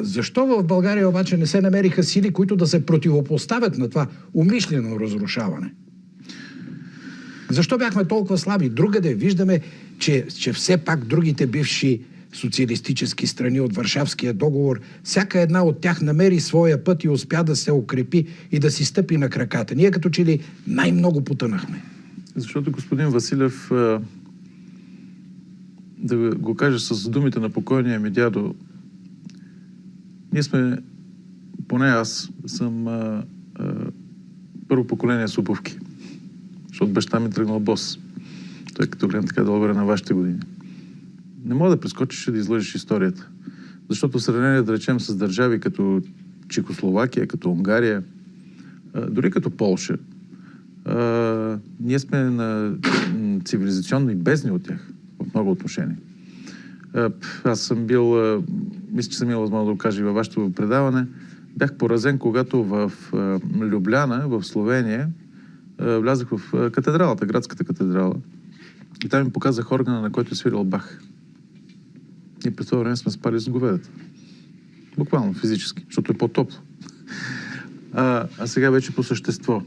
Защо в България обаче не се намериха сили, които да се противопоставят на това умишлено разрушаване? Защо бяхме толкова слаби? Другаде виждаме, че все пак другите бивши социалистически страни от Варшавския договор, всяка една от тях намери своя път и успя да се укрепи и да си стъпи на краката. Ние като че ли най-много потънахме. Защото, господин Василев, да го кажа с думите на покойния ми дядо, ние сме, поне аз, съм първо поколение Суповки. Защото баща ми тръгнал бос. Той като гледам така да на вашите години. Не мога да прескочиш и да излъжеш историята. Защото в сравнение, да речем, с държави като Чехословакия, като Унгария, дори като Полша, ние сме на цивилизационни бездни от тях в много отношения. Аз съм бил, мисля, че съм имал възможност да го кажа и във вашето предаване, бях поразен, когато в Любляна, в Словения, влязах в катедралата, градската катедрала. И там ми показах органа, на който е свирил Бах. И през това време сме спали с говедата. Буквално, физически, защото е по-топло. А сега вече по същество.